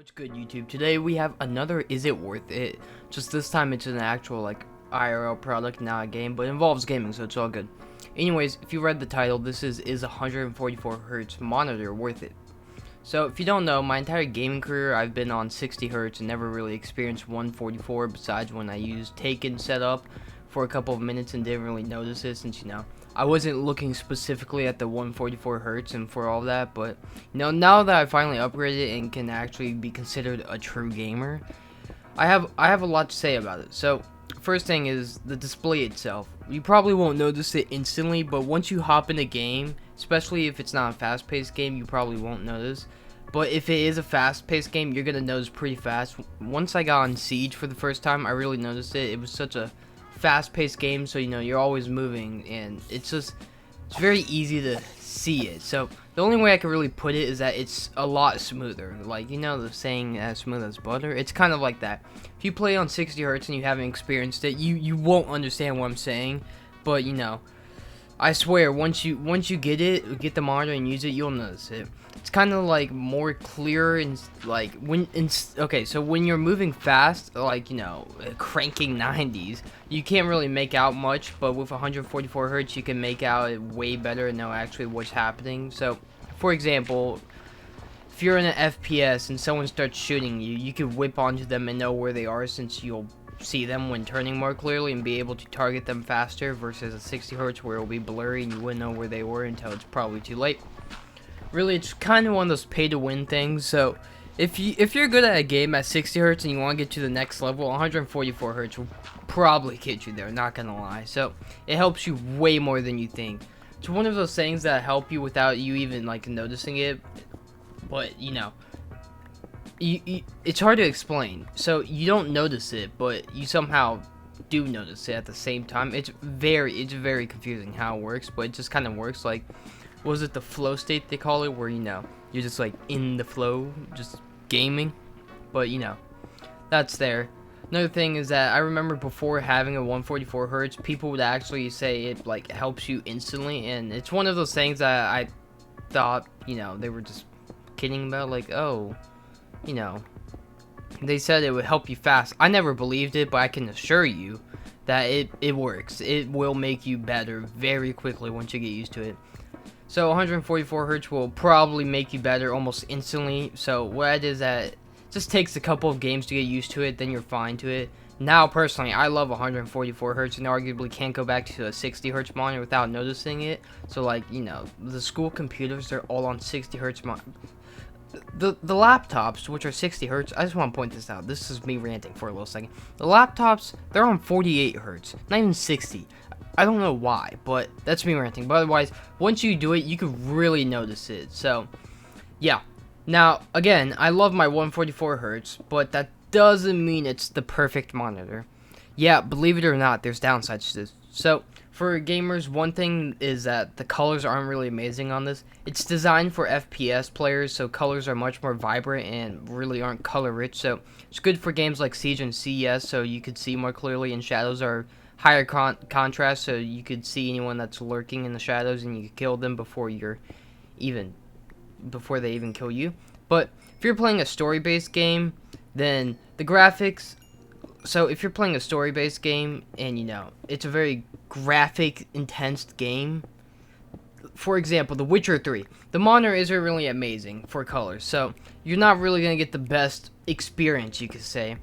What's good, YouTube? Today we have another Is It Worth It? Just this time it's an actual like IRL product, not a game, but it involves gaming, so it's all good. Anyways, if you read the title, this is 144 Hz monitor worth it? So if you don't know, my entire gaming career I've been on 60 Hz and never really experienced 144 besides when I used Taken setup for a couple of minutes and didn't really notice it since I wasn't looking specifically at the 144 Hz and for all that, but now that I finally upgraded and can actually be considered a true gamer, I have a lot to say about it. So first thing is the display itself. You probably won't notice it instantly, but once you hop in a game, especially if it's not a fast-paced game, you probably won't notice. But if it is a fast-paced game, you're gonna notice pretty fast. Once I got on Siege for the first time, I really noticed it. It was such a fast-paced game, so you're always moving, and it's very easy to see it. So the only way I can really put it is that it's a lot smoother. Like, the saying as smooth as butter, it's kind of like that. If you play on 60 Hz and you haven't experienced it, you won't understand what I'm saying. But I swear, once you get the monitor and use it, you'll notice it. It's kind of like more clear and like so when you're moving fast, like cranking 90s, you can't really make out much, but with 144 Hz you can make out it way better and know actually what's happening. So for example, if you're in an FPS and someone starts shooting you, you can whip onto them and know where they are, since you'll see them when turning more clearly and be able to target them faster, versus a 60 Hz where it'll be blurry and you wouldn't know where they were until it's probably too late. Really, it's kind of one of those pay-to-win things. So if you're good at a game at 60 Hz and you want to get to the next level, 144 Hz will probably get you there, not gonna lie. So it helps you way more than you think. It's one of those things that help you without you even like noticing it, but it's hard to explain. So you don't notice it, but you somehow do notice it at the same time. It's very confusing how it works, but it just kind of works. Like, was it the flow state they call it, where you're just like in the flow, just gaming? But that's there. Another thing is that I remember before having a 144 Hz, people would actually say it like helps you instantly, and it's one of those things that I thought they were just kidding about, like, oh, they said it would help you fast. I never believed it, but I can assure you that it works. It will make you better very quickly once you get used to it. So 144 Hz will probably make you better almost instantly. So what it is that it just takes a couple of games to get used to it, then you're fine to it. Now personally, I love 144 Hz and arguably can't go back to a 60 Hz monitor without noticing it. So like, the school computers, they're all on 60 Hz monitor. The laptops, which are 60 Hz, I just want to point this out. This is me ranting for a little second. The laptops, they're on 48 Hz, not even 60. I don't know why, but that's me ranting. But otherwise, once you do it, you can really notice it. So, yeah. Now, again, I love my 144 Hz, but that doesn't mean it's the perfect monitor. Yeah, believe it or not, there's downsides to this. So, for gamers, one thing is that the colors aren't really amazing on this. It's designed for FPS players, so colors are much more vibrant and really aren't color rich. So it's good for games like Siege and CS, so you could see more clearly, and shadows are higher contrast, so you could see anyone that's lurking in the shadows and you could kill them before they even kill you. But if you're playing a story-based game, then the graphics. So if you're playing a story-based game and it's a very graphic intense game, for example The Witcher 3, the monitor isn't really amazing for colors, so you're not really gonna get the best experience, you could say.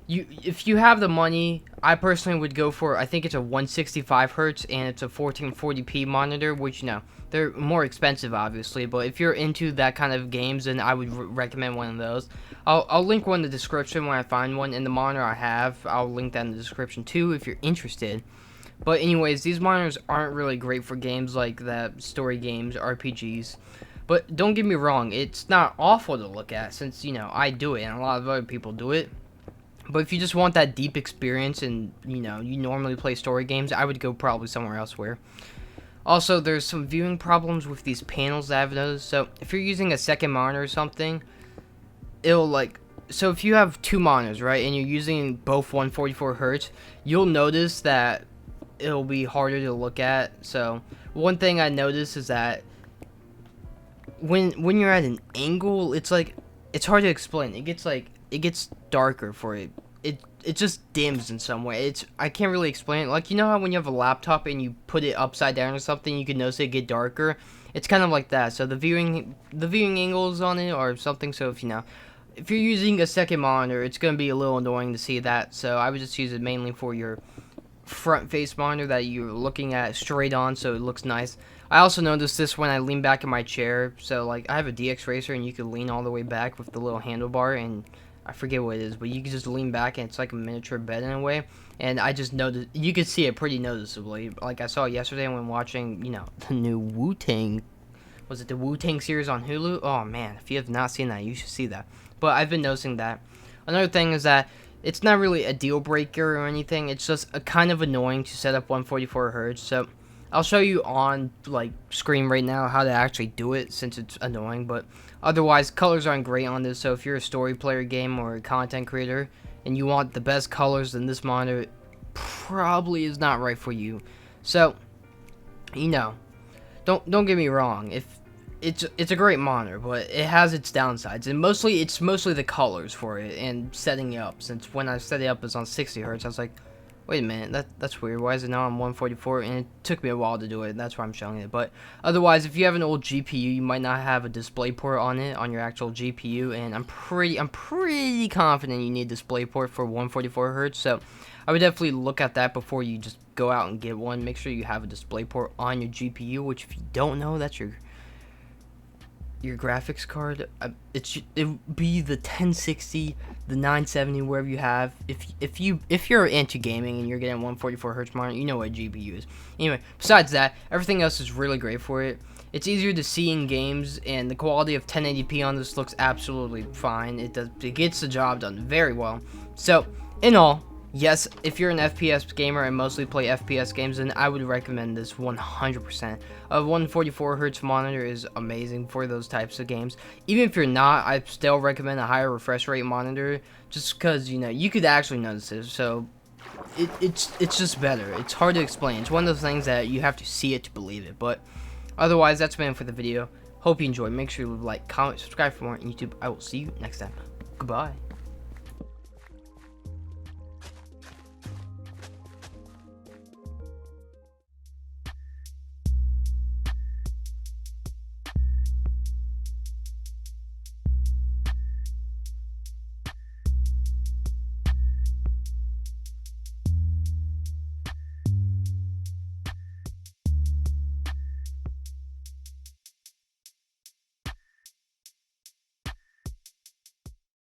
If you have the money, I personally would go for, I think it's a 165 Hz and it's a 1440p monitor, which they're more expensive obviously, but if you're into that kind of games, then I would recommend one of those. I'll link one in the description when I find one, and the monitor I have, I'll link that in the description too if you're interested. But anyways, these monitors aren't really great for games like that, story games, RPGs. But don't get me wrong, it's not awful to look at, since I do it and a lot of other people do it. But if you just want that deep experience and you normally play story games, I would go probably somewhere elsewhere. Also, there's some viewing problems with these panels that I've noticed. So if you're using a second monitor or something, so if you have two monitors, right, and you're using both 144 Hz, you'll notice that it'll be harder to look at. So one thing I noticed is that when you're at an angle, it's like it's hard to explain. It gets darker for it. It just dims in some way. I can't really explain it. Like, you know how when you have a laptop and you put it upside down or something, you can notice it get darker. It's kind of like that. So the viewing angles on it or something. So if you're using a second monitor, it's gonna be a little annoying to see that. So I would just use it mainly for your front face monitor that you're looking at straight on, so it looks nice. I also noticed this when I lean back in my chair. So like I have a DX Racer and you can lean all the way back with the little handlebar, and I forget what it is, but you can just lean back and it's like a miniature bed in a way. And I just noticed, you could see it pretty noticeably. Like I saw yesterday when watching, the new Wu-Tang, was it the Wu-Tang series on Hulu? Oh man, if you have not seen that, you should see that. But I've been noticing that. Another thing is that it's not really a deal breaker or anything. It's just a kind of annoying to set up 144 hertz. So I'll show you on like screen right now how to actually do it, since it's annoying. But otherwise, colors aren't great on this. So if you're a story player game or a content creator and you want the best colors, then this monitor probably is not right for you. So don't get me wrong. If it's a great monitor, but it has its downsides, and it's mostly the colors for it and setting it up. Since when I set it up is on 60 hertz, I was like, wait a minute, that's weird. Why is it now on 144? And it took me a while to do it. That's why I'm showing it. But otherwise, if you have an old GPU, you might not have a DisplayPort on it on your actual GPU, and I'm pretty confident you need a DisplayPort for 144 hertz. So I would definitely look at that before you just go out and get one. Make sure you have a DisplayPort on your GPU, which if you don't know, that's your graphics card. It would be the 1060, the 970, wherever you have. If you're into gaming and you're getting 144 hertz monitor, you know what GPU is. Anyway, besides that, everything else is really great for it. It's easier to see in games, and the quality of 1080p on this looks absolutely fine. It gets the job done very well. So in all, yes, if you're an FPS gamer and mostly play FPS games, then I would recommend this 100%. A 144 hertz monitor is amazing for those types of games. Even if you're not, I still recommend a higher refresh rate monitor, just because you could actually notice it. So it's just better. It's hard to explain. It's one of those things that you have to see it to believe it. But otherwise, that's been it for the video. Hope you enjoyed. Make sure you like, comment, subscribe for more on YouTube. I will see you next time. Goodbye.